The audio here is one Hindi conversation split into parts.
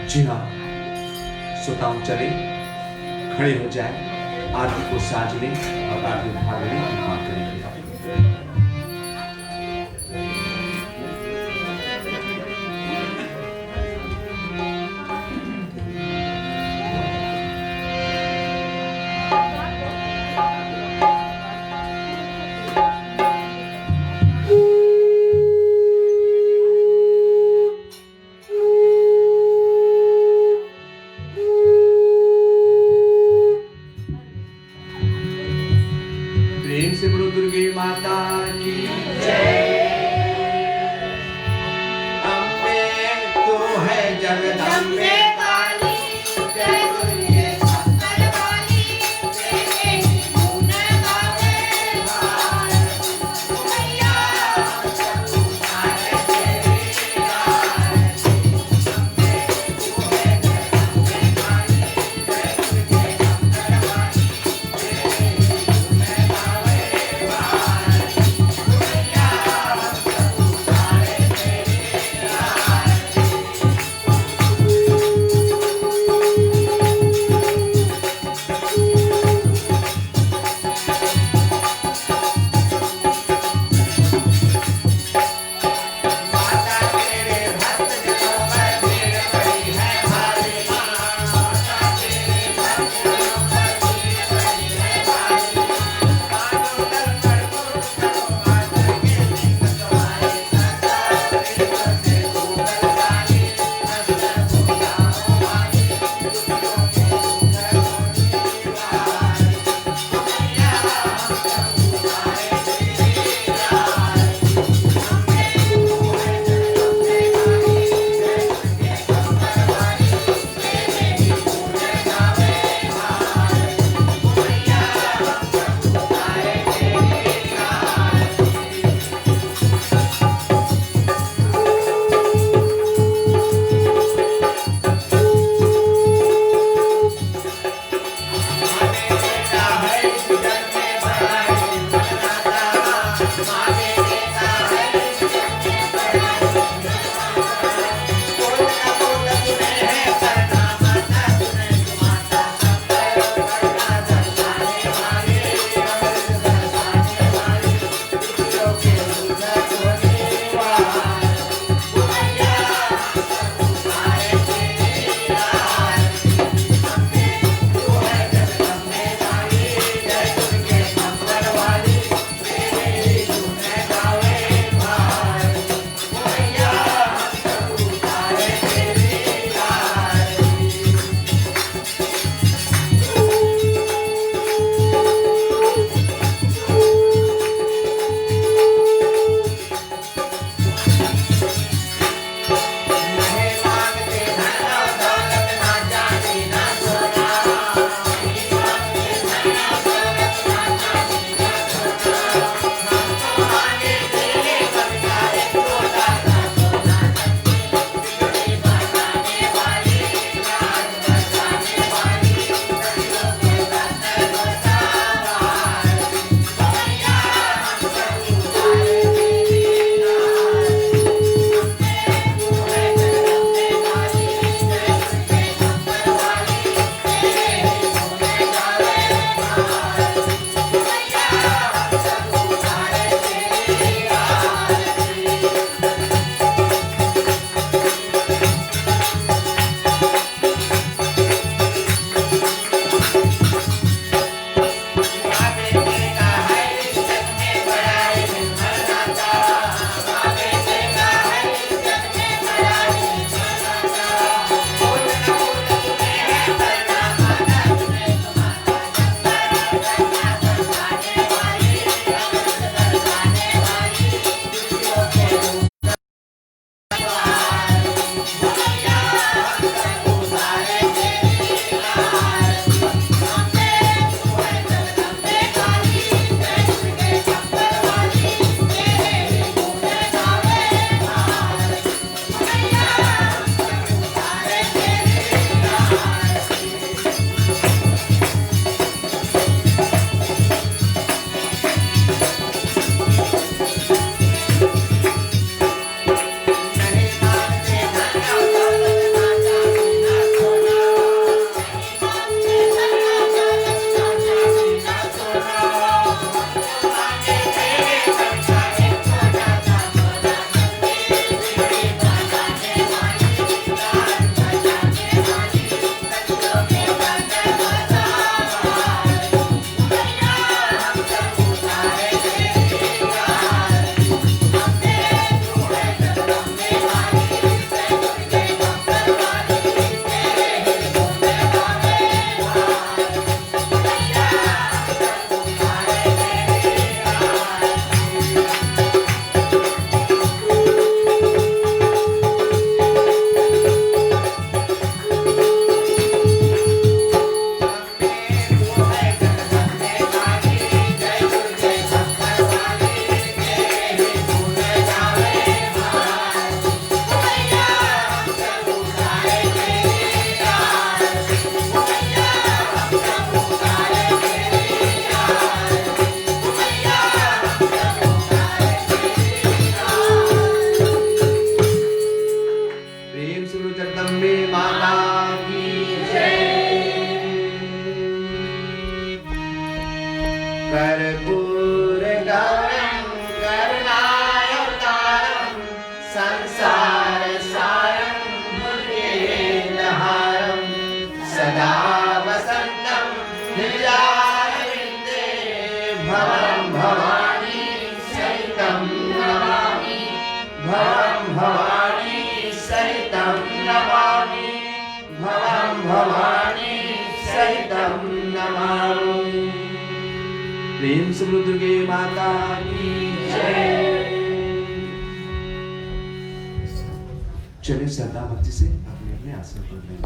जी हाँ, श्रोताओं चले, खड़े हो जाए, आरती को साज लें और आरती उठा लें, कृपा करेंगे। प्रेम से भवं भवानी सहितं नमामि भवं भवानी सहितं नमामि। प्रेम से दुर्गे माता की जय। चलिए श्रद्धा भक्ति से अपने अपने आसन पर लें।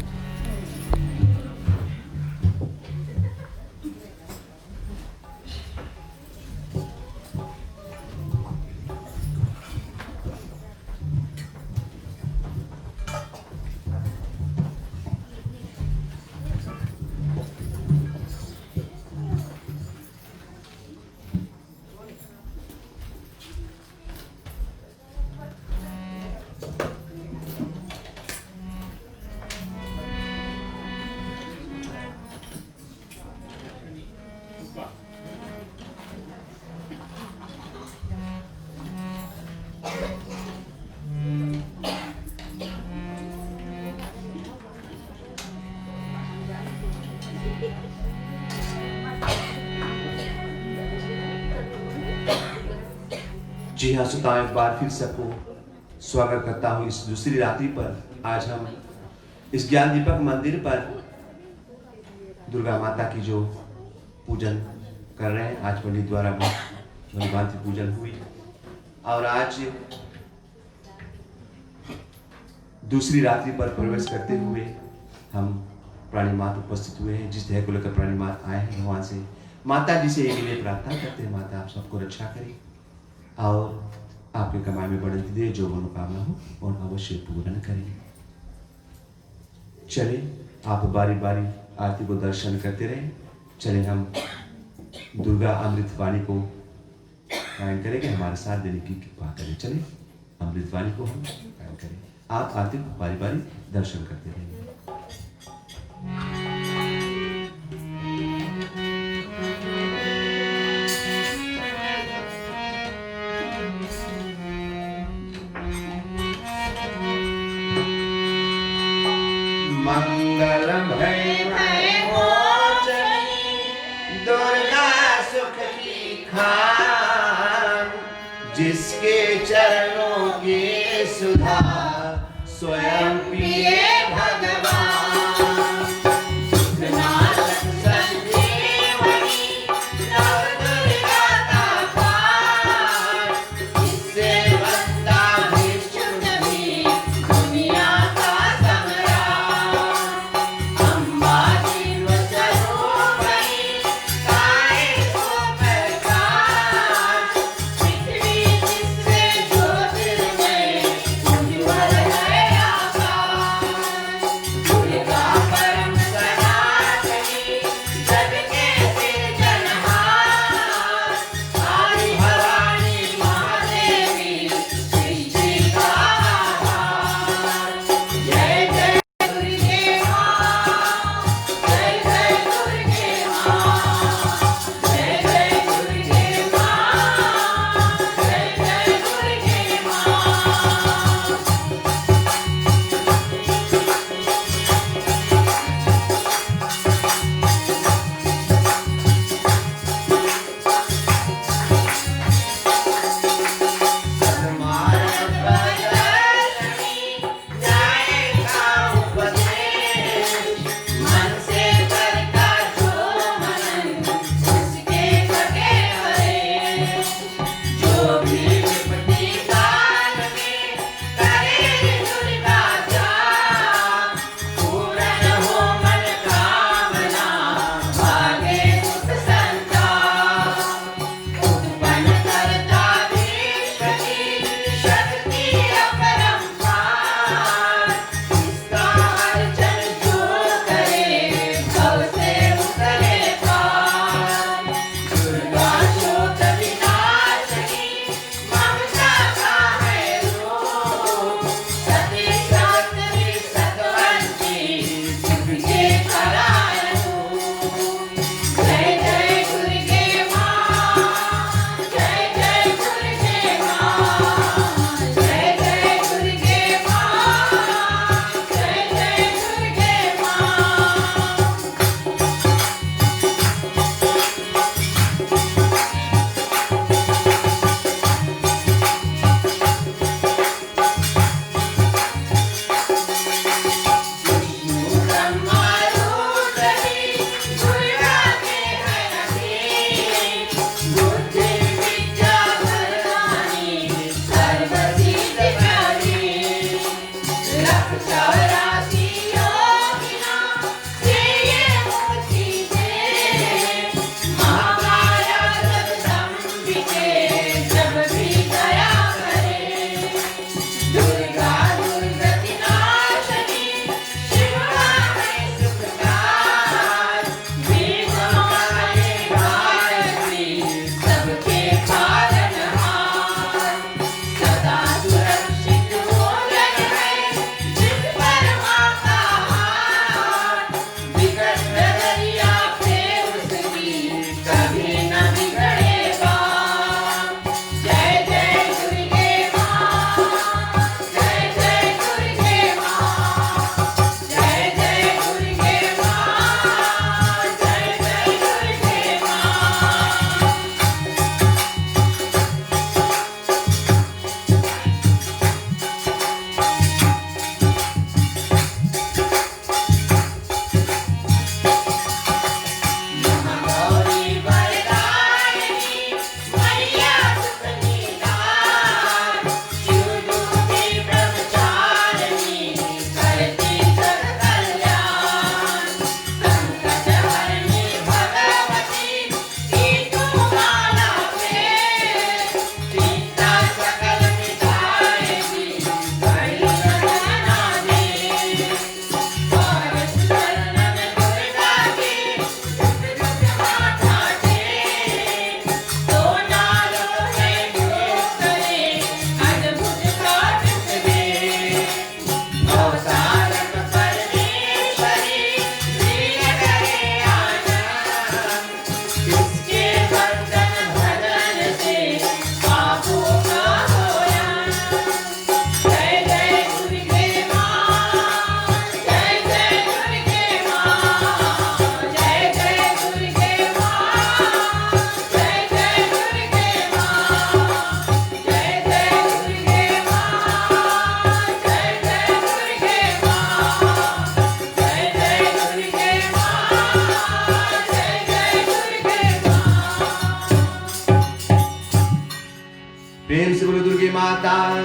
जी हाँ सुता, एक बार फिर सबको स्वागत करता हूँ इस दूसरी रात्रि पर। आज हम इस ज्ञान दीपक मंदिर पर दुर्गा माता की जो पूजन कर रहे हैं, आज पंडित द्वारा भांति पूजन हुई और आज दूसरी रात्रि पर प्रवेश करते हुए हम प्राणिमात उपस्थित हुए हैं। जिस देह को लेकर प्राणिमात आए हैं, भगवान से माता जी से एक लिए प्रार्थना करते हैं, माता आप सबको रक्षा करें और आपके कमाई में बढ़ोतरी दे, जो मनोकामना हो और अवश्य पूर्ण करें। चले आप बारी बारी आरती को दर्शन करते रहें। चले हम दुर्गा अमृतवाणी को गायन करेंगे, हमारे साथ देने की कृपा करें। चले अमृतवाणी को हम गायन करें, आप आरती को बारी बारी दर्शन करते रहेंगे। मंगलम भय मोचनी दुर्गा सुख की खान, जिसके चरणों की सुधा स्वयं पिए भगवान।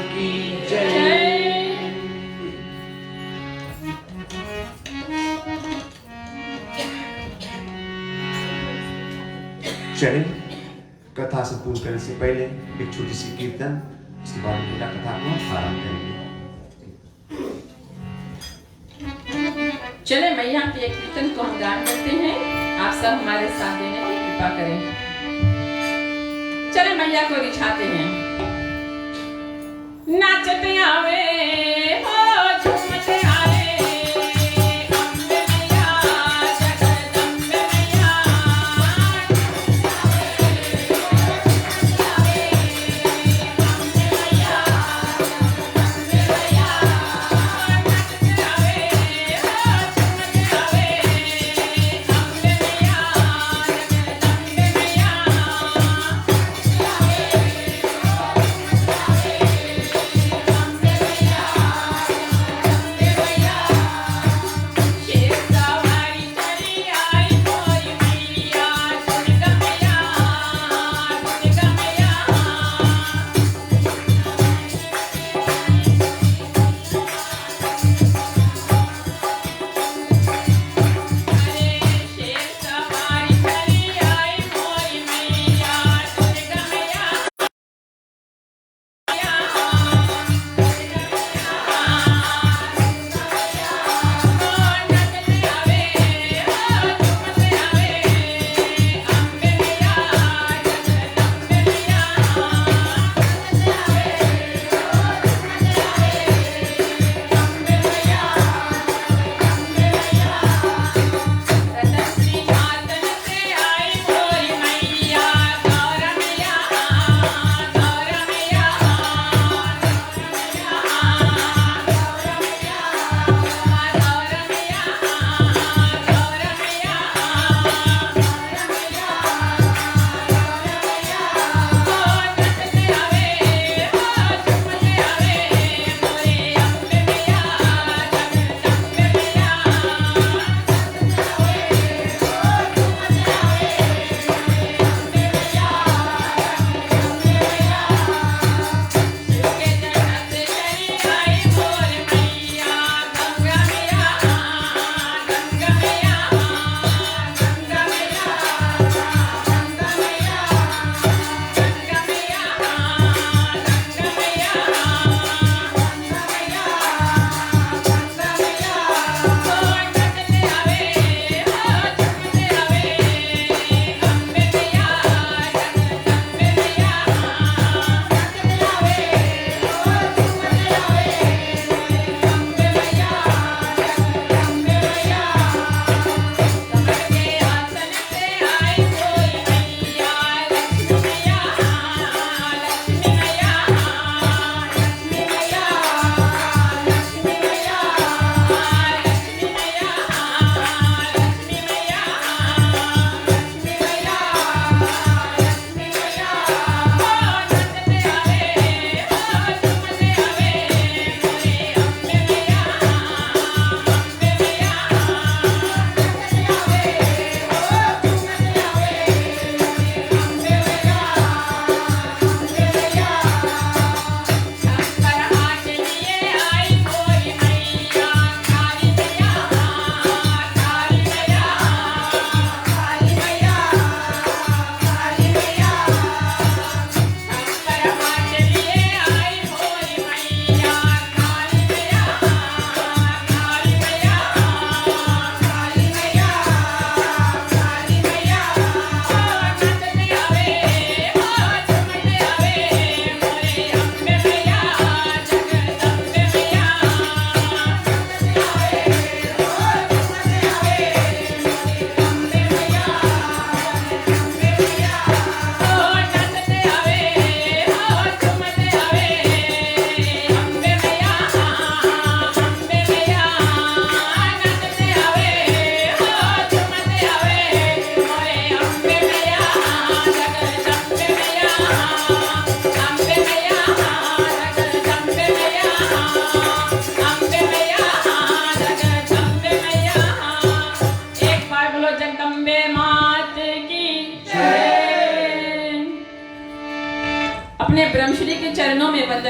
की जय। चले कथा संपूर्ण करने से पहले एक छोटी सी कीर्तन, उसके बाद पूरा कथा को आरंभ करेंगे। चले मैया के एक कीर्तन को हम गान करते हैं, आप सब हमारे साथ देने की कृपा करें। चले मैया को रिझाते हैं। नाचते आवे हो झूमते आवे अम्बे मैया जगदम्बे मैया।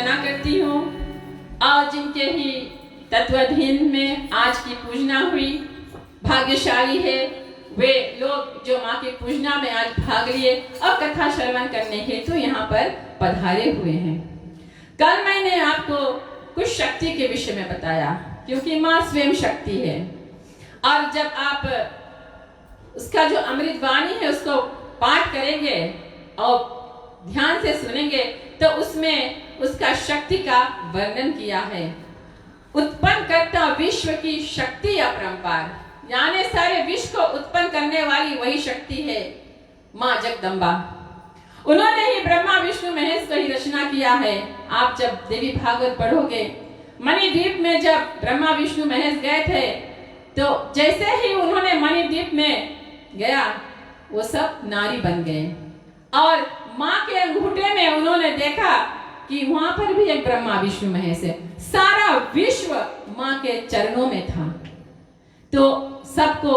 प्रार्थना करती हूँ और जिनके ही तत्वाधीन में आज की पूजना हुई, भाग्यशाली है वे लोग जो माँ की पूजना में आज भाग लिए और कथा श्रवण करने हेतु यहाँ पर पधारे हुए हैं। कल मैंने आपको कुछ शक्ति के विषय में बताया, क्योंकि माँ स्वयं शक्ति है और जब आप उसका जो अमृत वाणी है उसको पाठ करेंगे और ध्यान से सुनेंगे तो उसमें उसका शक्ति का वर्णन किया है। उत्पन्न करता विश्व की शक्ति अपरंपार, यानी सारे विश्व को उत्पन्न करने वाली वही शक्ति है माँ जगदम्बा। उन्होंने ही ब्रह्मा विष्णु महेश को ही रचना किया है। आप जब देवी भागवत पढ़ोगे, मणिद्वीप में जब ब्रह्मा विष्णु महेश गए थे तो जैसे ही उन्होंने मणिद्वीप में गया वो सब नारी बन गए और माँ के अंगूठे में उन्होंने देखा कि वहां पर भी एक ब्रह्मा विष्णु महेश है। सारा विश्व माँ के चरणों में था। तो सबको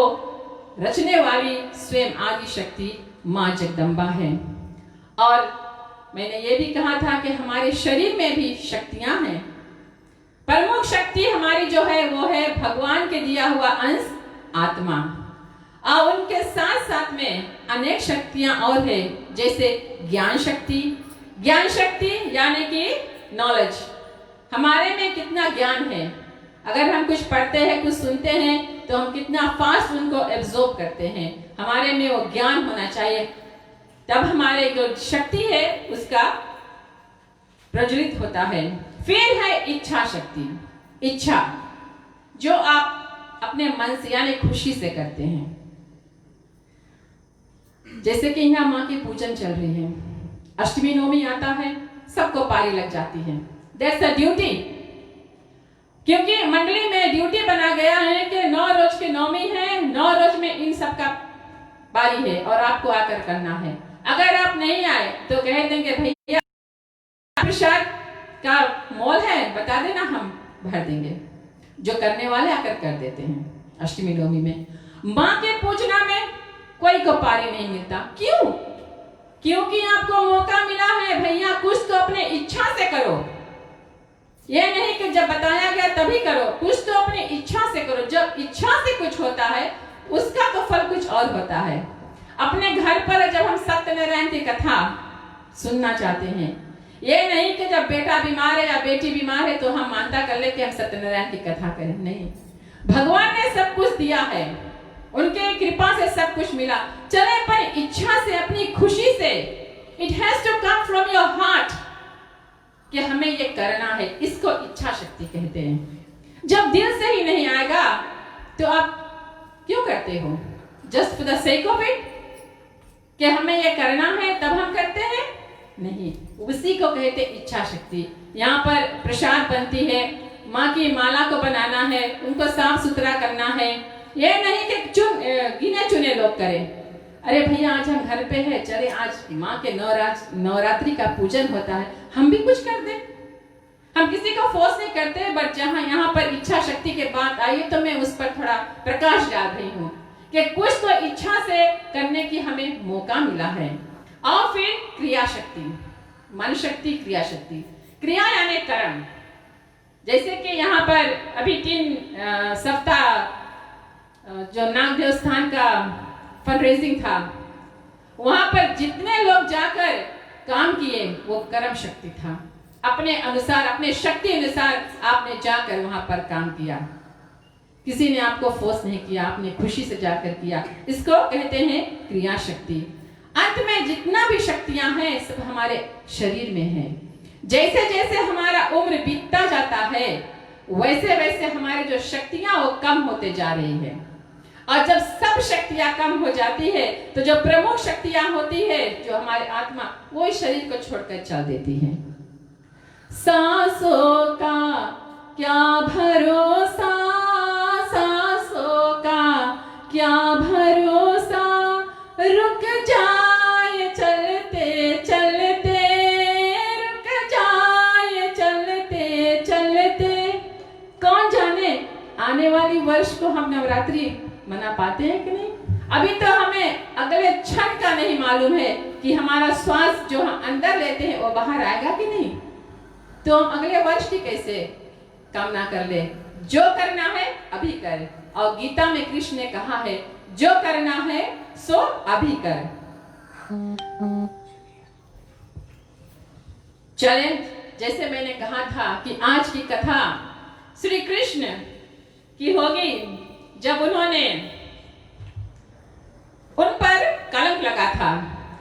रचने वाली स्वयं आदि शक्ति माँ जगदम्बा है। और मैंने ये भी कहा था कि हमारे शरीर में भी शक्तियां हैं। प्रमुख शक्ति हमारी जो है वो है भगवान के दिया हुआ अंश आत्मा, और उनके साथ साथ में अनेक शक्तियां और है, जैसे ज्ञान शक्ति। ज्ञान शक्ति यानी कि नॉलेज, हमारे में कितना ज्ञान है। अगर हम कुछ पढ़ते हैं, कुछ सुनते हैं तो हम कितना फास्ट उनको एब्जॉर्ब करते हैं। हमारे में वो ज्ञान होना चाहिए, तब हमारे जो शक्ति है उसका प्रज्वलित होता है। फिर है इच्छा शक्ति। इच्छा जो आप अपने मन से यानी खुशी से करते हैं। जैसे कि यहाँ माँ की पूजन चल रही है, अष्टमी नवमी आता है, सबको पारी लग जाती है। दैट्स अ ड्यूटी, क्योंकि मंडली में ड्यूटी बना गया है कि 9 रोज की नवमी है, 9 रोज में इन सब का पारी है और आपको आकर करना है। अगर आप नहीं आए तो कह देंगे भैया प्रसाद का मोल है, बता देना, हम भर देंगे। जो करने वाले आकर कर देते हैं। अष्टमी नवमी में माँ के पूजना में कोई को पारी नहीं मिलता। क्यों? क्योंकि आपको मौका मिला है भैया, कुछ तो अपने इच्छा से करो। ये नहीं कि जब बताया गया तभी करो, कुछ तो अपनी इच्छा से करो। जब इच्छा से कुछ होता है उसका तो फल कुछ और होता है। अपने घर पर जब हम सत्यनारायण की कथा सुनना चाहते हैं, ये नहीं कि जब बेटा बीमार है या बेटी बीमार है तो हम मानता कर ले कि हम सत्यनारायण की कथा करें। नहीं, भगवान ने सब कुछ दिया है, उनके कृपा से सब कुछ मिला। चले पर इच्छा से, अपनी खुशी से, it has to come from your heart कि हमें ये करना है। इसको इच्छा शक्ति कहते हैं। जब दिल से ही नहीं आएगा तो आप क्यों करते हो? Just for the sake of it कि हमें ये करना है तब हम करते हैं? नहीं, उसी को कहते इच्छा शक्ति। यहाँ पर प्रसाद बनती है, माँ की माला को बनाना है, उनको साफ सुथरा करना है। ये नहीं कि गिने चुने लोग करें। अरे भैया आज हम घर पे है, चले आज माँ के नवरात्रि का पूजन होता है, हम भी कुछ कर दें। हम किसी को फोर्स नहीं करते, बट जहाँ यहाँ पर इच्छा शक्ति के बात आई तो मैं उस पर थोड़ा प्रकाश डाल रही हूँ कि कुछ तो इच्छा से करने की हमें मौका मिला है। और फिर क्रिया शक्ति, मन शक्ति, क्रिया शक्ति। क्रिया यानी कर्म। जैसे कि यहाँ पर अभी 3 सप्ताह जो नाग देवस्थान का फंड था, वहां पर जितने लोग जाकर काम किए वो कर्म शक्ति था। अपने अनुसार, अपने शक्ति अनुसार आपने जाकर वहां पर काम किया। किसी ने आपको फोर्स नहीं किया, आपने खुशी से जाकर किया। इसको कहते हैं क्रिया शक्ति। अंत में जितना भी शक्तियां हैं सब हमारे शरीर में है। जैसे जैसे हमारा उम्र बीतता जाता है वैसे वैसे हमारी जो शक्तियां वो कम होते जा रही है। और जब सब शक्तियां कम हो जाती है तो जो प्रमुख शक्तियां होती है, जो हमारे आत्मा, वो इस शरीर को छोड़कर चल देती है। सांसों का क्या भरोसा, सांसों का क्या भरोसा, रुक जाए चलते चलते, रुक जाए चलते चलते। कौन जाने आने वाली वर्ष को हम नवरात्रि मना पाते हैं कि नहीं। अभी तो हमें अगले क्षण का नहीं मालूम है कि हमारा श्वास जो हम अंदर लेते हैं वो बाहर आएगा कि नहीं। तो हम अगले वर्ष की कैसे कामना कर ले? जो करना है अभी कर। और गीता में कृष्ण ने कहा है जो करना है सो अभी कर। चले, जैसे मैंने कहा था कि आज की कथा श्री कृष्ण की होगी जब उन्होंने उन पर कलंक लगा था।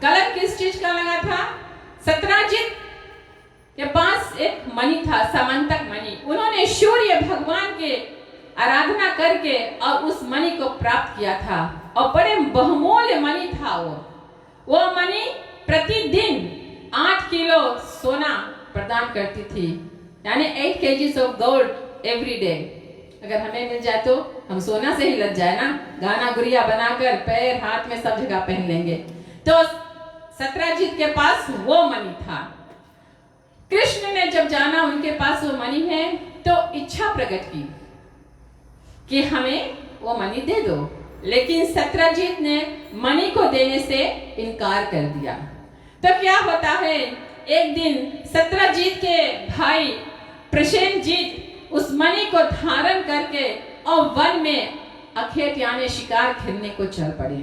कलंक किस चीज का लगा था? सत्यजीत के पास एक मणि था, समंतक मणि। उन्होंने सूर्य भगवान के आराधना करके और उस मणि को प्राप्त किया था और बड़े बहुमूल्य मणि था वो मणि प्रतिदिन 8 किलो सोना प्रदान करती थी, यानी 8 kgs of gold every day. अगर हमें मिल जाए तो हम सोना से ही लग जाए ना, गाना गुड़िया बनाकर पैर हाथ में सब जगह पहन लेंगे। तो सत्यजीत के पास वो मणि था। कृष्ण ने जब जाना उनके पास वो मणि है तो इच्छा प्रकट की कि हमें वो मणि दे दो, लेकिन सत्यजीत ने मणि को देने से इनकार कर दिया। तो क्या होता है, एक दिन सत्यजीत के भाई प्रसेनजीत उस मणि को धारण करके और वन में अखेट यानी शिकार खेलने को चल पड़े।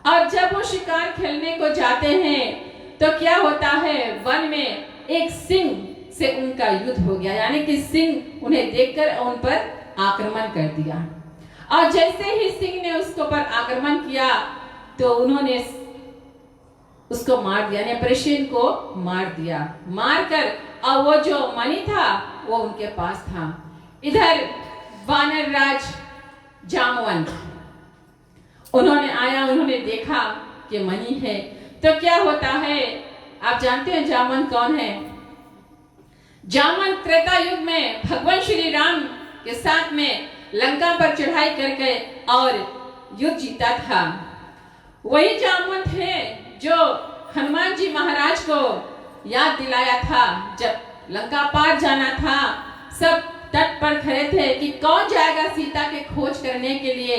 और जब वो शिकार खेलने को जाते हैं तो क्या होता है, वन में एक सिंह से उनका युद्ध हो गया, यानी कि सिंह उन्हें देखकर उन पर आक्रमण कर दिया। और जैसे ही सिंह ने उसको पर आक्रमण किया तो उन्होंने उसको मार दिया, यानी प्रसेन को मार दिया। मारकर और वो जो मणि था वो उनके पास था। इधर वानर राज जामवंत उन्होंने आया, उन्होंने देखा कि मणि है। तो क्या होता है, आप जानते हैं जामवंत कौन है? जामवंत त्रेता युग में भगवान श्री राम के साथ में लंका पर चढ़ाई करके और युद्ध जीता था। वही जामवंत है जो हनुमान जी महाराज को याद दिलाया था जब लंका पार जाना था। सब तट पर खड़े थे कि कौन जाएगा सीता के खोज करने के लिए,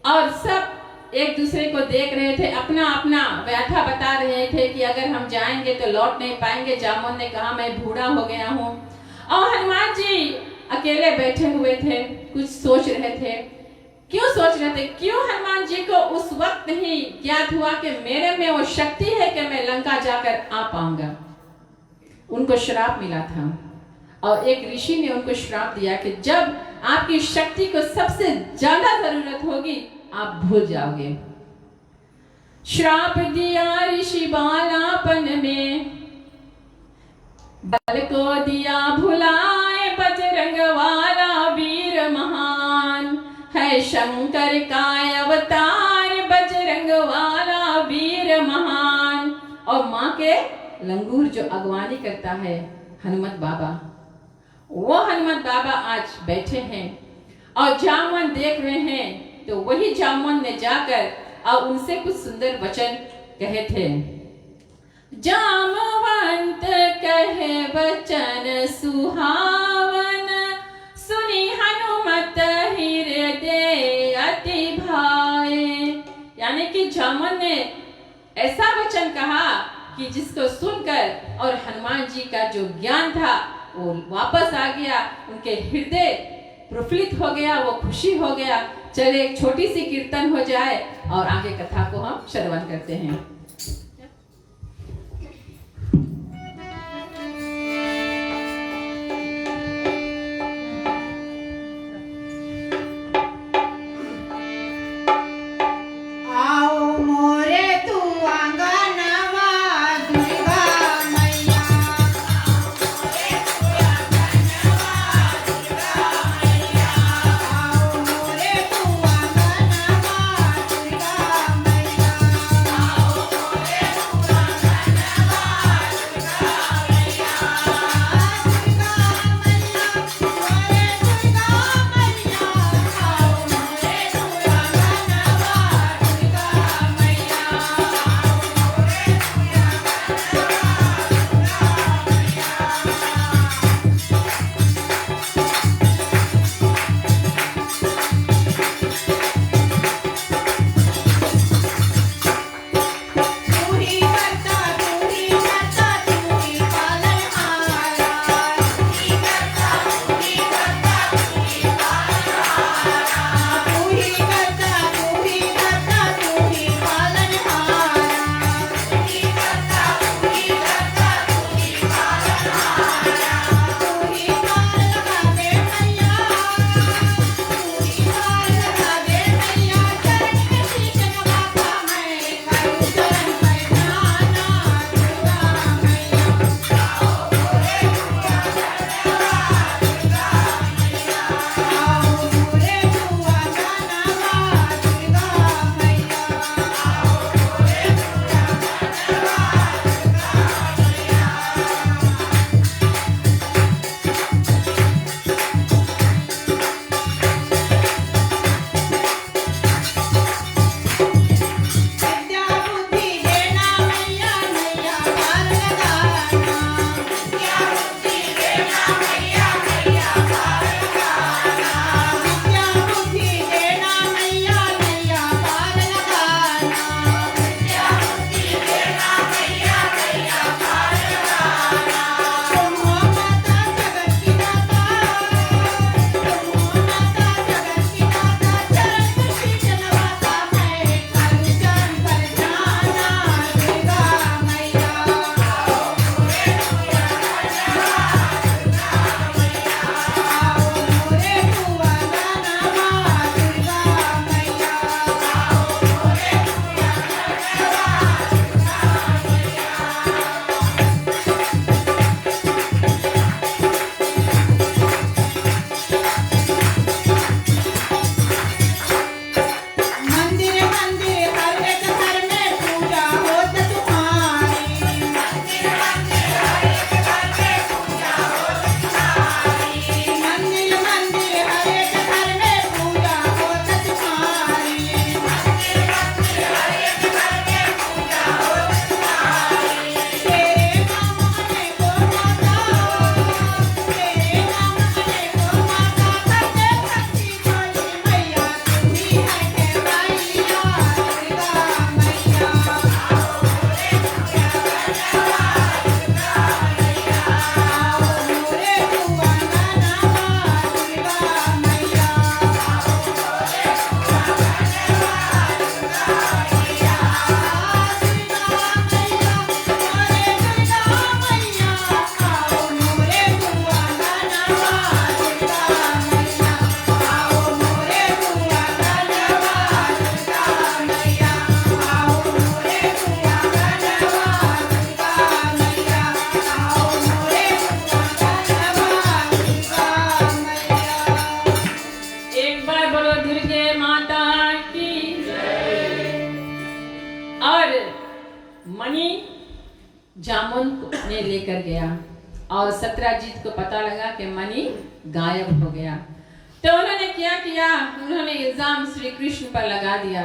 और सब एक दूसरे को देख रहे थे, अपना अपना व्यथा बता रहे थे कि अगर हम जाएंगे तो लौट नहीं पाएंगे। जामुन ने कहा मैं बूढ़ा हो गया हूँ, और हनुमान जी अकेले बैठे हुए थे, कुछ सोच रहे थे। क्यों सोच रहे थे? क्यों हनुमान जी को उस वक्त नहीं ज्ञात हुआ कि मेरे में वो शक्ति है कि मैं लंका जाकर आ पाऊंगा? उनको श्राप मिला था और एक ऋषि ने उनको श्राप दिया कि जब आपकी शक्ति को सबसे ज्यादा जरूरत होगी आप भूल जाओगे। श्राप दिया ऋषि बालापन में, बल को दिया भुलाए, बजरंग वाला वीर महान है, शंकर का अवतार, बजरंग वाला वीर महान। और माँ के लंगूर जो अगवानी करता है हनुमत बाबा, वो हनुमत बाबा आज बैठे हैं और जामवन देख रहे हैं। तो वही जामवन ने जाकर और उनसे कुछ सुंदर वचन कहे थे। जामवंत कहे वचन सुहावन, सुनी हनुमत हृदय अति भाए। यानी कि जामवन ने ऐसा वचन कहा कि जिसको सुनकर और हनुमान जी का जो ज्ञान था वो वापस आ गया, उनके हृदय प्रफुल्लित हो गया, वो खुशी हो गया। चले एक छोटी सी कीर्तन हो जाए और आगे कथा को हम श्रवण करते हैं। आओ जामुन ने लेकर गया और सत्यजीत को पता लगा कि मणि गायब हो गया। तो उन्होंने क्या किया, उन्होंने इल्जाम श्री कृष्ण पर लगा दिया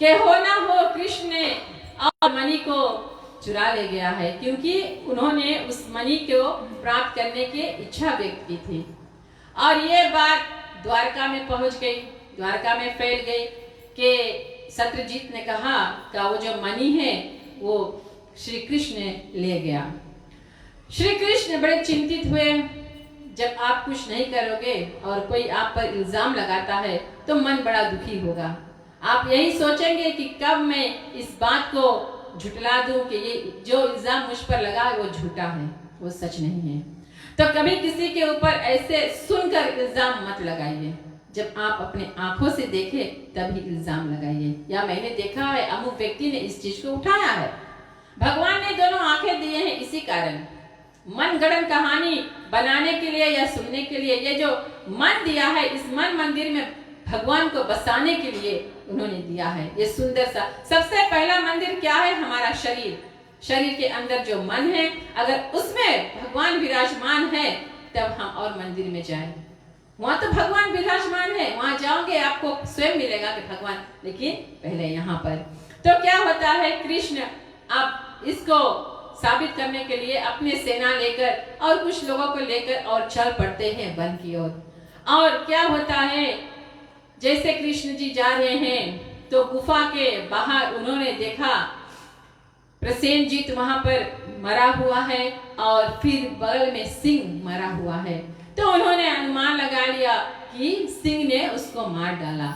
कि हो ना हो कृष्ण ने और मणि को चुरा ले गया है, क्योंकि उन्होंने उस मणि को प्राप्त करने की इच्छा व्यक्त की थी। और ये बात द्वारका में पहुंच गई, द्वारका में फैल गई कि सत्यजीत ने कहा कि वो जो मणि है वो श्री कृष्ण ले गया। श्री कृष्ण बड़े चिंतित हुए। जब आप कुछ नहीं करोगे और कोई आप पर इल्जाम लगाता है तो मन बड़ा दुखी होगा। आप यही सोचेंगे कि कब मैं इस बात को झुटला दूं कि ये जो इल्जाम मुझ पर लगा वो झूठा है, वो सच नहीं है। तो कभी किसी के ऊपर ऐसे सुनकर इल्जाम मत लगाइए। जब आप अपने आंखों से देखें तभी इल्जाम लगाइए। या मैंने देखा है अमुक व्यक्ति ने इस चीज को उठाया है। भगवान ने दोनों आंखें दिए हैं इसी कारण, मन गढ़ंत कहानी बनाने के लिए या सुनने के लिए। ये जो मन दिया है इस मन मंदिर में भगवान को बसाने के लिए उन्होंने दिया है। ये सुंदर सा सबसे पहला मंदिर क्या है, हमारा शरीर। शरीर के अंदर जो मन है, अगर उसमें भगवान विराजमान है तब हम और मंदिर में जाएं। वहां तो भगवान विराजमान है, वहां जाओगे आपको स्वयं मिलेगा कि भगवान, लेकिन पहले यहाँ पर। तो क्या होता है, कृष्ण आप इसको साबित करने के लिए अपने सेना लेकर और कुछ लोगों को लेकर और चल पड़ते हैं वन की ओर। और क्या होता है, जैसे कृष्ण जी जा रहे हैं तो गुफा के बाहर उन्होंने देखा प्रसेनजीत वहां पर मरा हुआ है और फिर बगल में सिंह मरा हुआ है। तो उन्होंने अनुमान लगा लिया कि सिंह ने उसको मार डाला।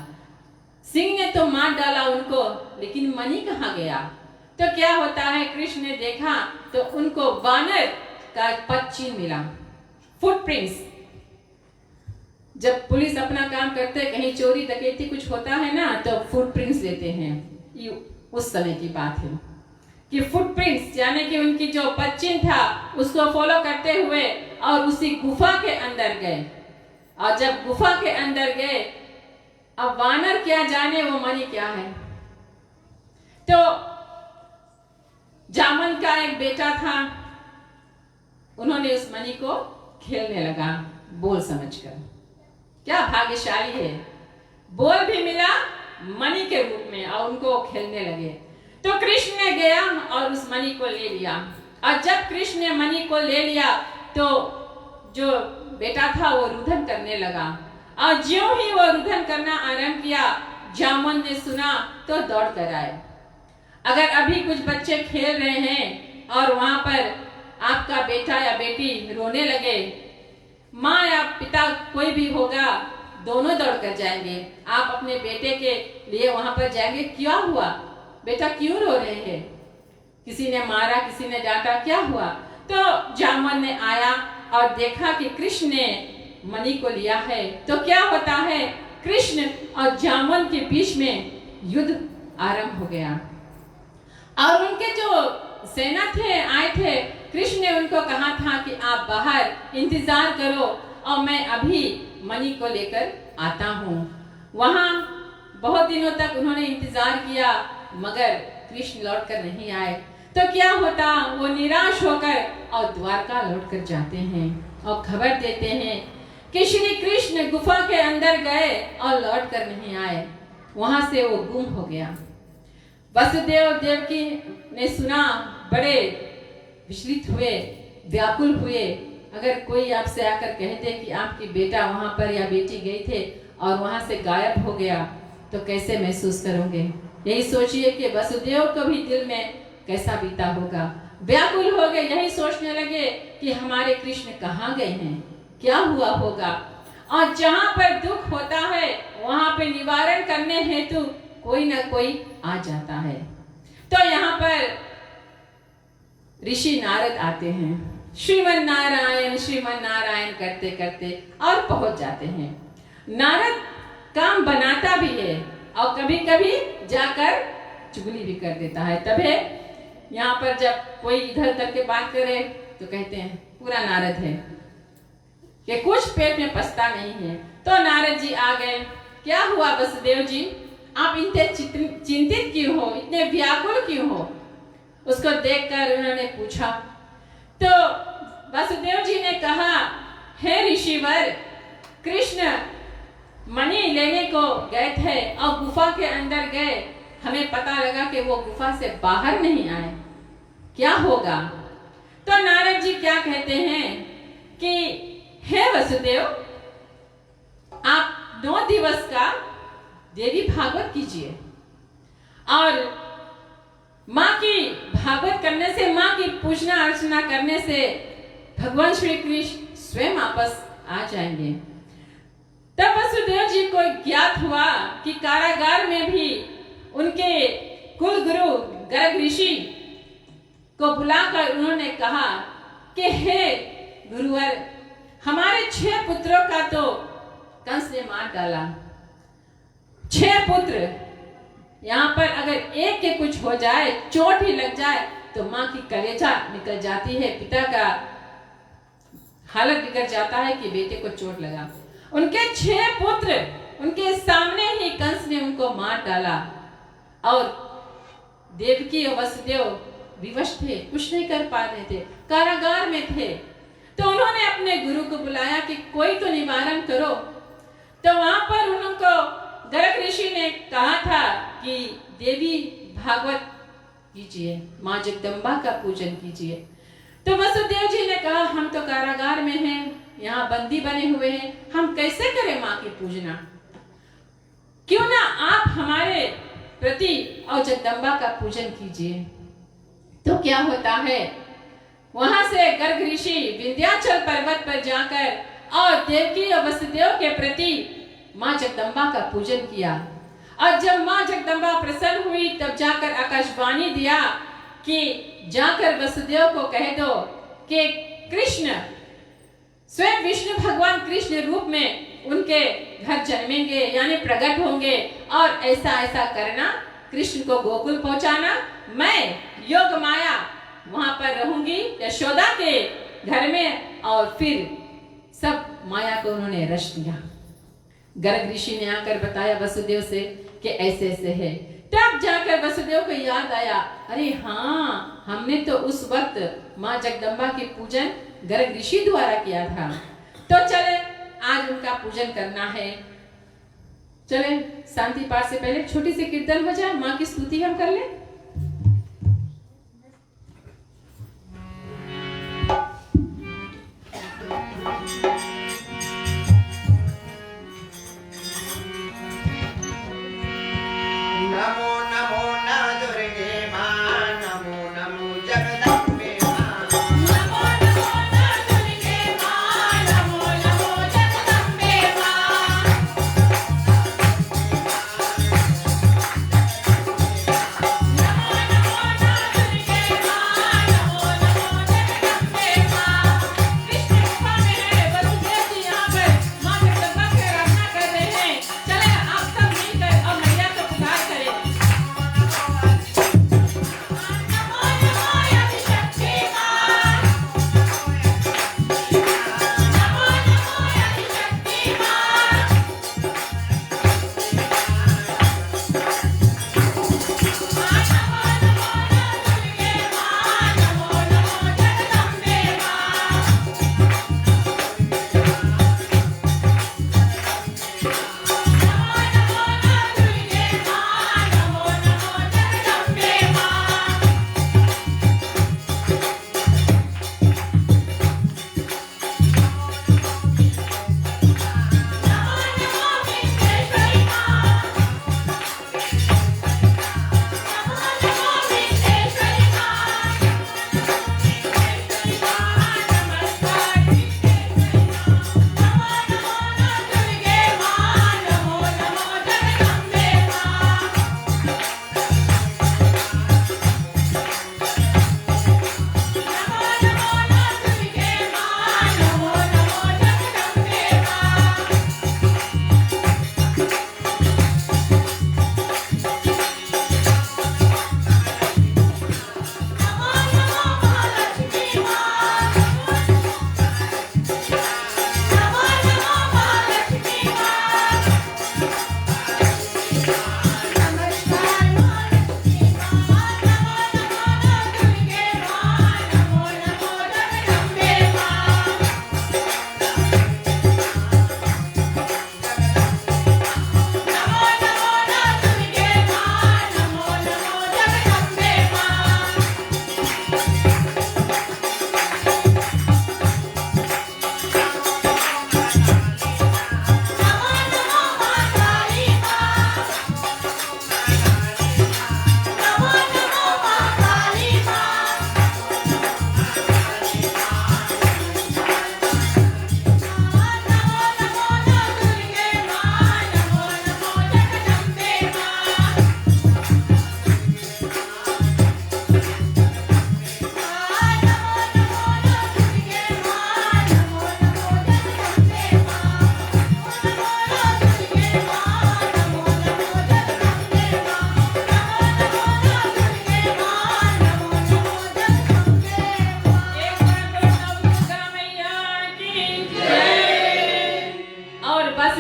सिंह ने तो मार डाला उनको, लेकिन मणि कहाँ गया? तो क्या होता है, कृष्ण ने देखा तो उनको वानर का पद चिन्ह मिला, फुटप्रिंट्स। जब पुलिस अपना काम करते हैं, कहीं चोरी डकैती कुछ होता है ना, तो फुटप्रिंट्स लेते हैं। ये उस समय की बात है कि फुटप्रिंट्स यानी कि उनकी जो पद चिन्ह था उसको फॉलो करते हुए और उसी गुफा के अंदर गए। और जब गुफा के अंदर गए, अब वानर क्या जाने वो मणि क्या है। तो जामन का एक बेटा था, उन्होंने उस मणि को खेलने लगा बोल समझकर। क्या भाग्यशाली है, बोल भी मिला मणि के रूप में और उनको खेलने लगे। तो कृष्ण ने गया और उस मणि को ले लिया। और जब कृष्ण ने मणि को ले लिया तो जो बेटा था वो रुदन करने लगा। और ज्यों ही वो रुदन करना आरंभ किया, जामन ने सुना तो दौड़ कर आए। अगर अभी कुछ बच्चे खेल रहे हैं और वहां पर आपका बेटा या बेटी रोने लगे, माँ या पिता कोई भी होगा, दोनों दौड़कर जाएंगे। आप अपने बेटे के लिए वहां पर जाएंगे, क्या हुआ बेटा, क्यों रो रहे हैं? किसी ने मारा, किसी ने डांटा, क्या हुआ? तो जामन ने आया और देखा कि कृष्ण ने मणि को लिया है। तो क्या होता है, कृष्ण और जामन के बीच में युद्ध आरंभ हो गया। और उनके जो सेना थे आए थे, कृष्ण ने उनको कहा था कि आप बाहर इंतजार करो और मैं अभी मणि को लेकर आता हूँ। वहां बहुत दिनों तक उन्होंने इंतजार किया मगर कृष्ण लौटकर नहीं आए। तो क्या होता, वो निराश होकर और द्वारका लौटकर जाते हैं और खबर देते हैं कि श्री कृष्ण गुफा के अंदर गए और लौटकर नहीं आए। वहां से वो गुम हो गया। वसुदेव देवकी ने सुना, बड़े विचलित हुए, व्याकुल हुए। अगर कोई आपसे आकर कह दे कि आपकी बेटा वहां पर या बेटी गई थे और वहां से गायब हो गया तो कैसे महसूस करोगे? यही सोचिए कि वसुदेव को भी दिल में कैसा बीता होगा। व्याकुल हो गए, यही सोचने लगे कि हमारे कृष्ण कहाँ गए हैं, क्या हुआ होगा। और जहां पर दुख होता है वहां पे निवारण करने हेतु कोई ना कोई आ जाता है। तो यहाँ पर ऋषि नारद आते हैं, श्रीमन नारायण करते करते और पहुंच जाते हैं। नारद काम बनाता भी है और कभी कभी जाकर चुगली भी कर देता है। तभी यहाँ पर जब कोई इधर उधर के बात करे तो कहते हैं पूरा नारद है, कि कुछ पेट में पछता नहीं है। तो नारद जी आ गए, क्या हुआ वसुदेव जी, आप इतने चिंतित क्यों हो, इतने व्याकुल क्यों हो? उसको देखकर उन्होंने पूछा। तो वसुदेव जी ने कहा, हे ऋषिवर, कृष्ण मणि लेने को गए थे और गुफा के अंदर गए, हमें पता लगा कि वो गुफा से बाहर नहीं आए, क्या होगा? तो नारद जी क्या कहते हैं कि हे वसुदेव, आप 9 दिवस का देवी भागवत कीजिए और माँ की भागवत करने से, माँ की पूजना अर्चना करने से भगवान श्री कृष्ण स्वयं वापस आ जाएंगे। तब वसुदेव जी को ज्ञात हुआ कि कारागार में भी उनके कुल गुरु गर्ग ऋषि को बुलाकर उन्होंने कहा कि हे गुरुवर, हमारे 6 पुत्रों का तो कंस ने मार डाला। 6 पुत्र, यहाँ पर अगर एक के कुछ हो जाए, चोट ही लग जाए तो माँ की कलेजा निकल जाती है, पिता का हालत बिगड़ जाता है कि बेटे को चोट लगा। उनके 6 पुत्र उनके सामने ही कंस ने उनको मार डाला और देवकी और वसुदेव विवश थे, कुछ नहीं कर पा रहे थे, कारागार में थे। तो उन्होंने अपने गुरु को बुलाया कि कोई तो निवारण करो। तो वहां पर उनको गर्ग ऋषि ने कहा था कि देवी भागवत कीजिए, माँ जगदम्बा का पूजन कीजिए। तो वसुदेव जी ने कहा, हम तो कारागार में हैं, यहाँ बंदी बने हुए हैं, हम कैसे करें माँ की पूजना? क्यों ना आप हमारे प्रति और जगदम्बा का पूजन कीजिए। तो क्या होता है, वहां से गर्ग ऋषि विंध्याचल पर्वत पर जाकर और देवकी और वसुदेव के प्रति माँ जगदम्बा का पूजन किया। और जब माँ जगदम्बा प्रसन्न हुई तब जाकर आकाशवाणी दिया कि जाकर वसुदेव को कह दो कि कृष्ण स्वयं विष्णु भगवान कृष्ण रूप में उनके घर जन्मेंगे, यानी प्रकट होंगे, और ऐसा ऐसा करना, कृष्ण को गोकुल पहुंचाना, मैं योग माया वहां पर रहूंगी यशोदा के घर में। और फिर सब माया को उन्होंने रच दिया। गर्ग ऋषि ने आकर बताया वसुदेव से कि ऐसे ऐसे है। तब जाकर वसुदेव को याद आया, अरे हाँ, हमने तो उस वक्त माँ जगदम्बा की पूजन गर्ग ऋषि द्वारा किया था। तो चले आज उनका पूजन करना है। चले शांति पाठ से पहले छोटी सी कीर्तन हो जाए, माँ की स्तुति हम कर लें। नमो नमो न दुर्गे मां, नमो नमो जगदम्बे मां। नमो नमो न दुर्गे मां, नमो नमो जगदम्बे मां। नमो नमो न दुर्गे मां, नमो नमो जगदम्बे मां। कृष्ण रूप में वसुदेव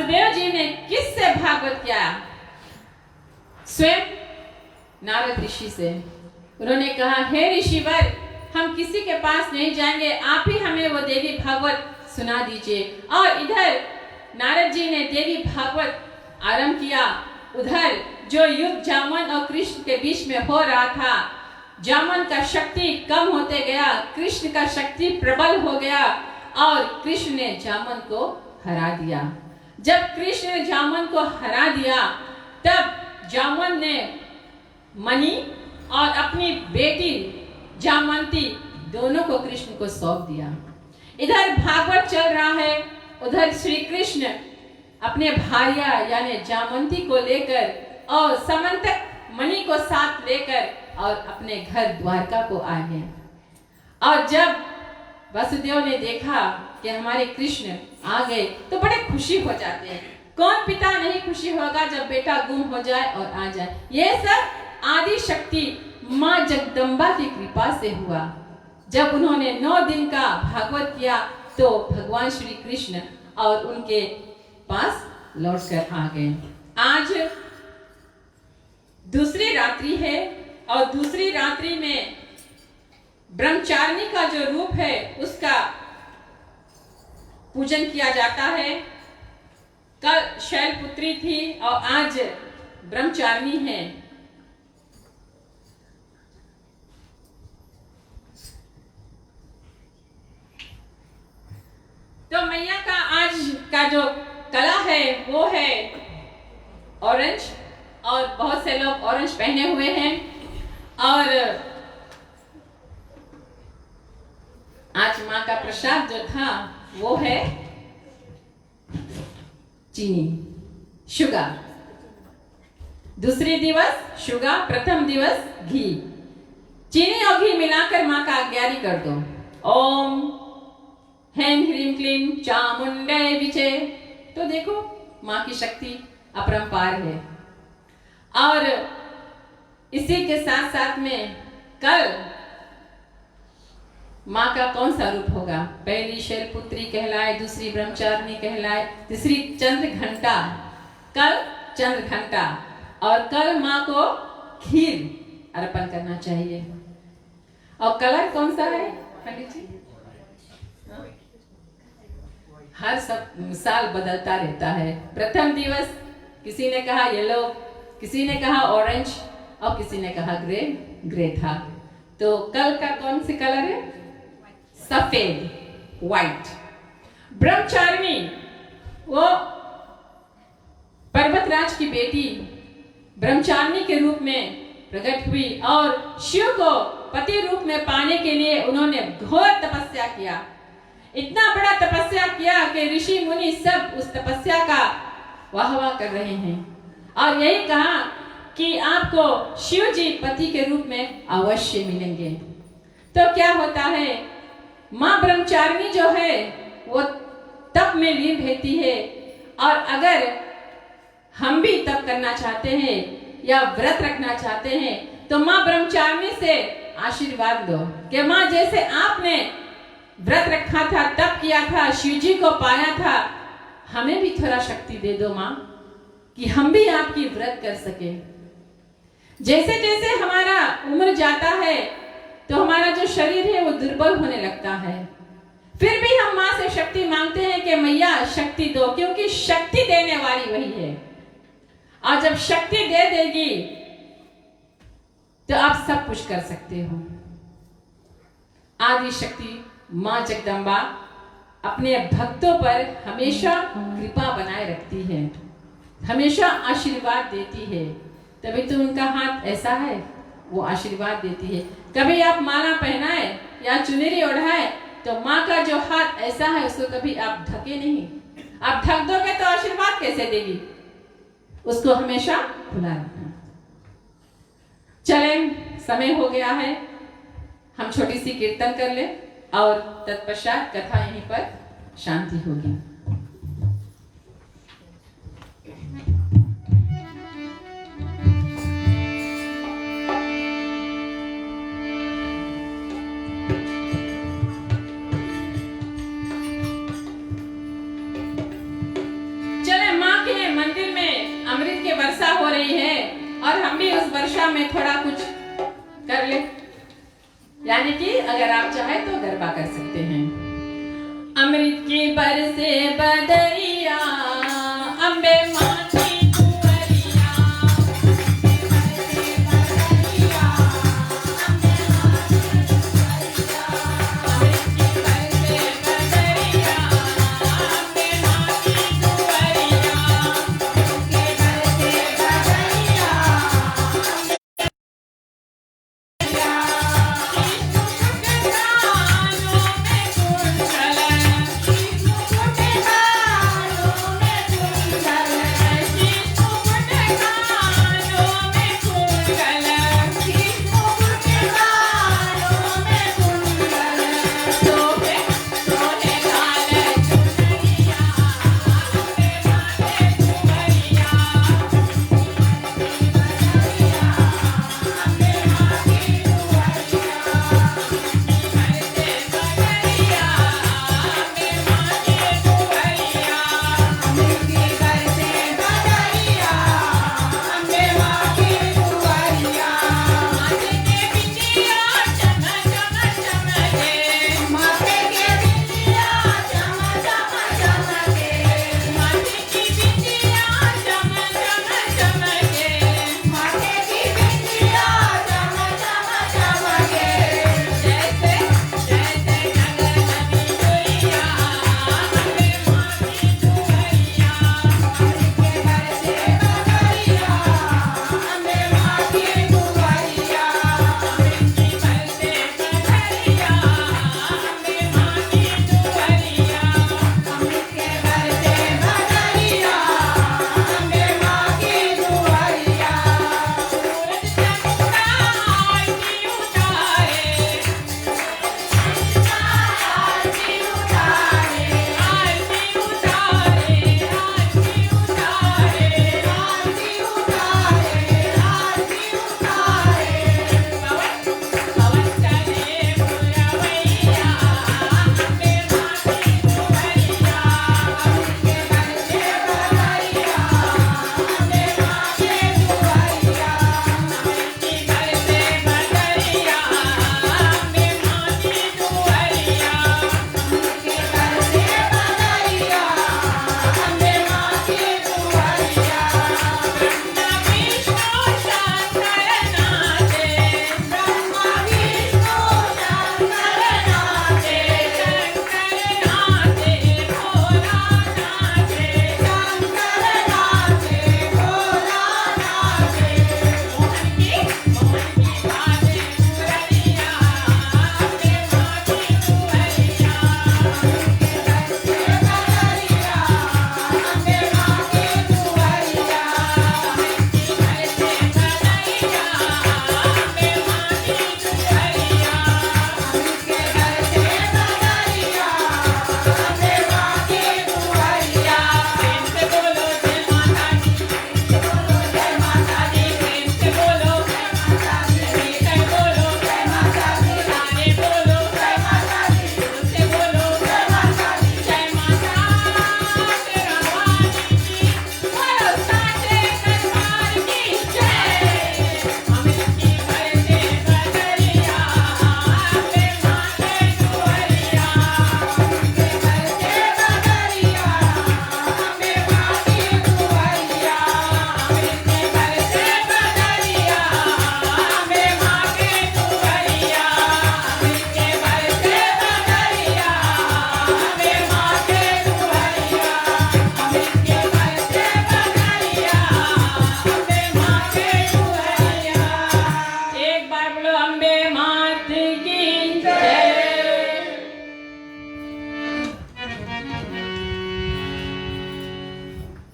वसुदेव जी ने किससे भागवत किया? स्वयं नारद ऋषि से। उन्होंने कहा, हे ऋषिवर, हम किसी के पास नहीं जाएंगे, आप ही हमें वो देवी भागवत सुना दीजिए। और इधर नारद जी ने देवी भागवत आरंभ किया। उधर जो युद्ध जामन और कृष्ण के बीच में हो रहा था, जामन का शक्ति कम होते गया, कृष्ण का शक्ति प्रबल हो गया और कृष्ण ने जामन को हरा दिया। जब कृष्ण ने जामन को हरा दिया, तब जामन ने मणि और अपनी बेटी जामवंती दोनों को कृष्ण को सौंप दिया। इधर भागवत चल रहा है, उधर श्री कृष्ण अपने भार्या यानी जामवंती को लेकर और समंतक मणि को साथ लेकर और अपने घर द्वारका को आए हैं। और जब वसुदेव ने देखा कि हमारे कृष्ण आ गए तो बड़े खुशी हो जाते हैं। कौन पिता नहीं खुशी होगा जब बेटा गुम हो जाए और आ जाए। ये सब आदि शक्ति माँ जगदम्बा की कृपा से हुआ। जब उन्होंने 9 दिन का भागवत किया तो भगवान श्री कृष्ण और उनके पास लौट कर आ गए। आज दूसरी रात्रि है और दूसरी रात्रि में ब्रह्मचारिणी का जो रूप है उसका पूजन किया जाता है। कल शैलपुत्री थी और आज ब्रह्मचारिणी है। तो मैया का आज का जो कला है वो है ऑरेंज, और बहुत से लोग ऑरेंज पहने हुए हैं। और आज माँ का प्रसाद जो था वो है चीनी, शुगर। दूसरी दिवस शुगर, प्रथम दिवस घी। चीनी और घी मिलाकर माँ का आज्ञारी कर दो। ओम हैं ह्रीं क्लीं चामुंडे विचे। तो देखो माँ की शक्ति अपरंपार है। और इसी के साथ साथ में कल माँ का कौन सा रूप होगा? पहली शैलपुत्री कहलाए, दूसरी ब्रह्मचारिणी कहलाए, तीसरी चंद्र घंटा। कल चंद्र घंटा और कल माँ को खीर अर्पण करना चाहिए। और कलर कौन सा है पंडित जी? हर साल बदलता रहता है। प्रथम दिवस किसी ने कहा येलो, किसी ने कहा ऑरेंज और किसी ने कहा ग्रे था। तो कल का कौन सी कलर है? सफेद, व्हाइट। ब्रह्मचारिणी वो पर्वतराज की बेटी ब्रह्मचारिणी के रूप में प्रकट हुई और शिव को पति रूप में पाने के लिए उन्होंने घोर तपस्या किया। इतना बड़ा तपस्या किया कि ऋषि मुनि सब उस तपस्या का वाहवाह कर रहे हैं और यही कहा कि आपको शिव जी पति के रूप में अवश्य मिलेंगे। तो क्या होता है, माँ ब्रह्मचारिणी जो है वो तप में लीन रहती है। और अगर हम भी तप करना चाहते हैं या व्रत रखना चाहते हैं तो माँ ब्रह्मचारिणी से आशीर्वाद लो कि माँ जैसे आपने व्रत रखा था, तप किया था, शिव जी को पाया था, हमें भी थोड़ा शक्ति दे दो माँ कि हम भी आपकी व्रत कर सके। जैसे जैसे हमारा उम्र जाता है तो हमारा जो शरीर है वो दुर्बल होने लगता है। फिर भी हम माँ से शक्ति मांगते हैं कि मैया शक्ति दो, क्योंकि शक्ति देने वाली वही है। और जब शक्ति दे देगी तो आप सब कुछ कर सकते हो। आदि शक्ति माँ जगदम्बा अपने भक्तों पर हमेशा कृपा बनाए रखती है, हमेशा आशीर्वाद देती है। तभी तो उनका हाथ ऐसा है, वो आशीर्वाद देती है। कभी आप माला पहनाए या चुनरी ओढ़ाए तो माँ का जो हाथ ऐसा है उसको कभी आप ढके नहीं। आप ढक दोगे तो आशीर्वाद कैसे देगी? उसको हमेशा खुला रखना। चले, समय हो गया है, हम छोटी सी कीर्तन कर ले और तत्पश्चात कथा यहीं पर शांति होगी। चले, रही है और हम भी उस वर्षा में थोड़ा कुछ कर ले, यानी कि अगर आप चाहे तो गरबा कर सकते हैं। अमृत की बरसे बदरिया अम्बे माँ की कुंवरिया, अमृत की बरसे बदरिया अम्बे माँ की कुंवरिया,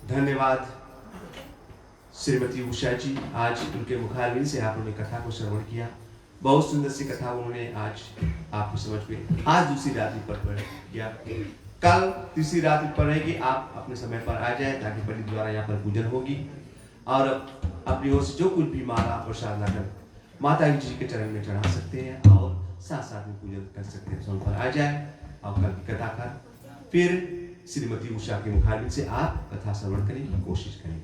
धन्यवाद श्रीमती उषा जी। आज उनके मुखारविंद से आपने कथा को श्रवण किया। बहुत सुंदर सी कथा उन्होंने आज आपको समझ में आज दूसरी रात्रि पर किया। कल तीसरी रात्रि पर रहेगी। आप अपने समय पर आ जाए ताकि पंडित द्वारा यहाँ पर पूजन होगी और अपनी ओर से जो कुछ भी माला प्रसाद लाकर माता जी के चरण में चढ़ा सकते हैं और साथ साथ में पूजन कर सकते हैं। समय पर आ जाए और कल की कथा कर फिर श्रीमती उषा के मुखारविंद से आप कथा श्रवण करने की कोशिश करें।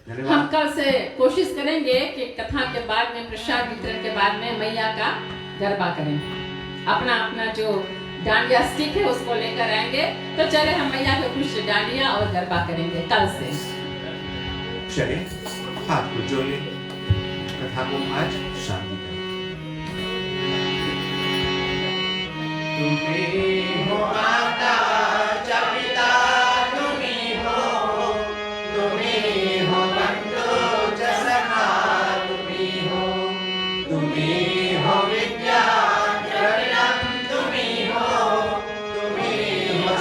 धन्यवाद। हम कल से कोशिश करेंगे कि कथा के बाद में, प्रसाद वितरण के बाद में मैया का गरबा करें। अपना अपना जो डांडिया स्टिक है उसको लेकर आएंगे। तो चले हम मैया के कुछ डांडिया और गरबा करेंगे कल से। चले हाथ को जोड़ लें, कथा को आज शांति करें। तुम्ही हो माता च पिता, तुम्ही हो बंधु च सखा, तुम्ही हो विद्या द्रविणं, तुम्ही हो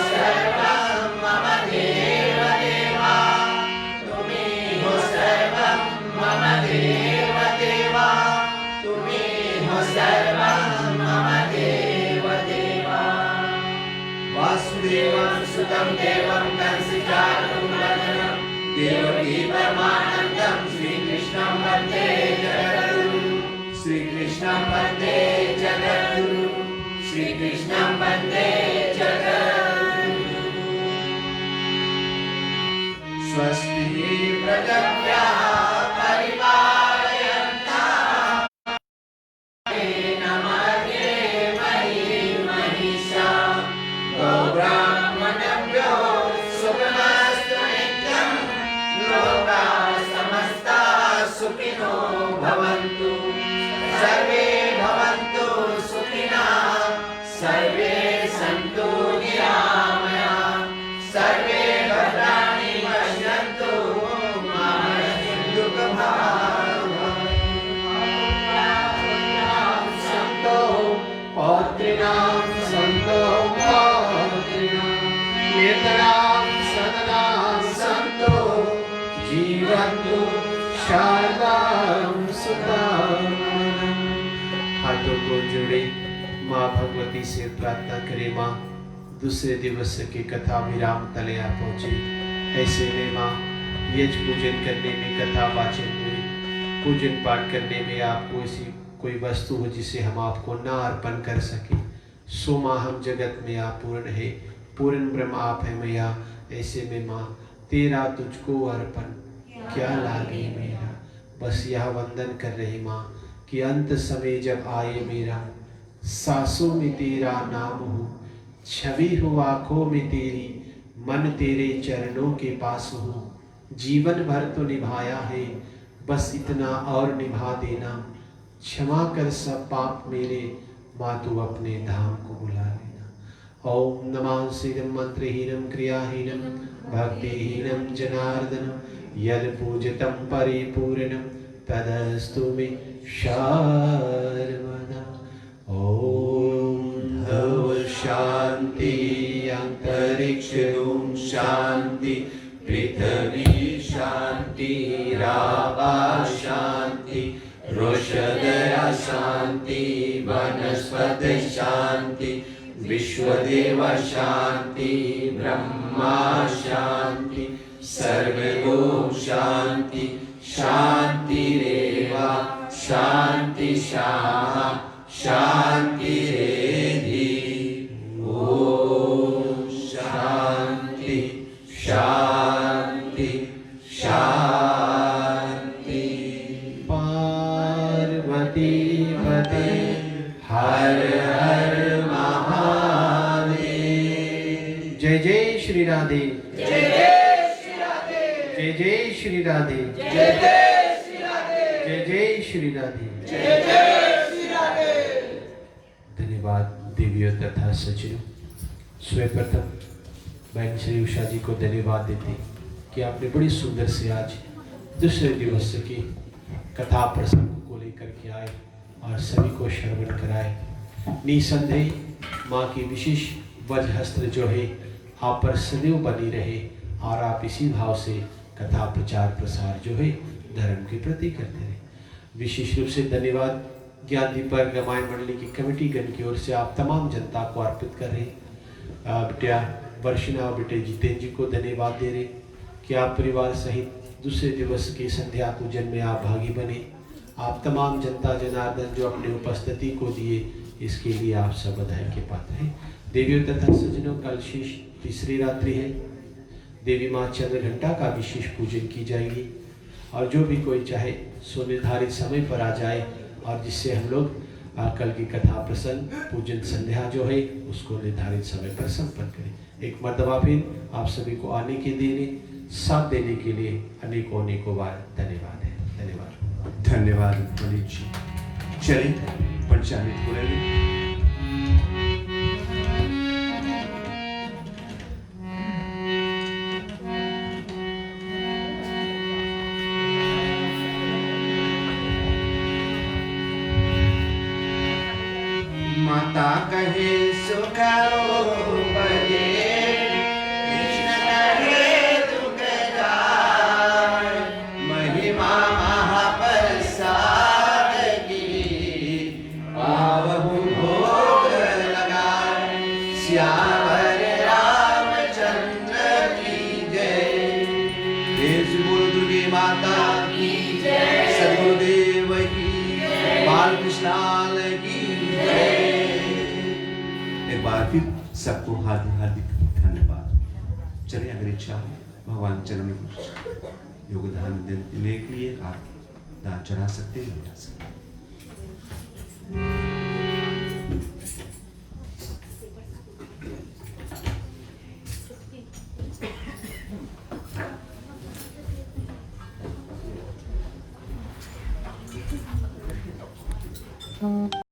सर्वं मम देव देवा, तुम्ही हो सर्वं मम देव देवा, तुम्ही हो सर्वं मम देव देवा। वासुदेवं सुतं देवं कंसचाणूरमर्दनं, देवकी परमानन्दं श्रीकृष्णं वन्दे जगद्गुरुं, श्रीकृष्णं वन्दे जगद्गुरुं, श्रीकृष्णं वन्दे जगद्गुरुं। स्वस्ति प्रजभ्यः परिपालयन्ताः, नमस्ते मही महिषा, गोब्राह्मणभ्यो सुखमस्तु नित्यं, लोकाः समस्ताः सुखिनो भवन्तु, सर्वे भवन्तु सुखिनः, सर्वे सन्तु निरामयाः, सर्वे भद्राणि पश्यन्तु मा दुःखभाग् सन्तो पौत्रिणां सन्तो पौत्रिणां, निर्धनां सदनां सन्तो जीवन्तु शारदां सुदां। हाथों को जोड़े, माँ भगवती से प्रार्थना करें। माँ दूसरे दिवस की कथा विराम तले आ पहुँचे। ऐसे में माँ यज्ञ पूजन करने में, कथा वाचन में, पूजन पाठ करने में आपको ऐसी कोई वस्तु हो जिसे हम आपको ना अर्पण कर सके। सो माँ हम जगत में आप पूर्ण है, पूर्ण ब्रह्म आप है मैया। ऐसे में माँ तेरा तुझको अर्पण क्या लागे मेरा, बस यह वंदन कर रहे माँ कि अंत समय जब आए मेरा, सांसों में तेरा नाम हो, छवि हो आंखों में तेरी, मन तेरे चरणों के पास हो। जीवन भर तो निभाया है, बस इतना और निभा देना। क्षमा कर सब पाप मेरे, माँ तू अपने धाम को बुला लेना। ओम नमः शिवं मंत्रहीनं क्रियाहीनं भक्तिहीनं जनार्दन, यद पूजितं परिपूर्णं तदस्तु मे सर्वदा। ओम धव शांति, अंतरिक्ष ओम शांति, पृथ्वी शांति, रावा शांति, रोषधया शांति, वनस्पति शांति, विश्वदेव शांति, ब्रह्मा शांति, सर्वगो शांति, शांतिरेव शांति शाह शांति रेधि। ओम शांति शांति शांति। पार्वती पते हर हर महादेव। जय जय श्री राधे, जय जय श्री राधे, जय जय श्री राधे, जय जय श्री राधे, जय जय श्री राधे, जय जय श्री राधे। धन्यवाद देवियों तथा सज्जनों। सर्वप्रथम बहन श्री उषा जी को धन्यवाद देते कि आपने बड़ी सुंदर से आज दूसरे दिवस की कथा प्रसंग को लेकर के आए और सभी को श्रवण कराए। निसंदेह माँ की विशेष वज्रहस्त्र जो है आप पर सदैव बनी रहे और आप इसी भाव से कथा प्रचार प्रसार जो है धर्म के प्रति करते रहे। विशेष रूप से धन्यवाद ज्ञान दीपक रामायण मंडली की कमेटी गण की ओर से आप तमाम जनता को अर्पित कर रहे। बेटिया वर्षिना और बेटे जितेंद्र जी को धन्यवाद दे रहे कि आप परिवार सहित दूसरे दिवस की संध्या पूजन में आप भागी बने। आप तमाम जनता जनार्दन जो अपनी उपस्थिति को दिए, इसके लिए आप सब बधाई के पात्र हैं। देवियों तथा सज्जनों, कल शेष तीसरी रात्रि है। देवी माँ चंद्र घंटा का विशेष पूजन की जाएगी और जो भी कोई चाहे सो निर्धारित समय पर आ जाए, और जिससे हम लोग कल की कथा प्रसंग पूजन संध्या जो है उसको निर्धारित समय पर संपन्न करें। एक मर्तबा फिर आप सभी को आने के लिए, साथ देने के लिए अनेकों अनेकों बार धन्यवाद है। धन्यवाद। धन्यवाद मलिक जी। चलिए पंचामृत बोलेंगे। माता कहे सुखाओ बजे, कृष्ण कहे दुख जाए, महिमा महाप्रसाद की पावहु भोग लगाए। श्यावर रामचंद्र की जय। देश गुरु दुर्गे माता की जय। सदगुरुदेव की जय। बालकृष्णाल की जय। एक बार फिर सबको हार्दिक हार्दिक धन्यवाद। चलिए अगर इच्छा हो भगवान चरण में कुछ योगदान देने के लिए आप दान चढ़ा सकते हैं, जा सकते हैं।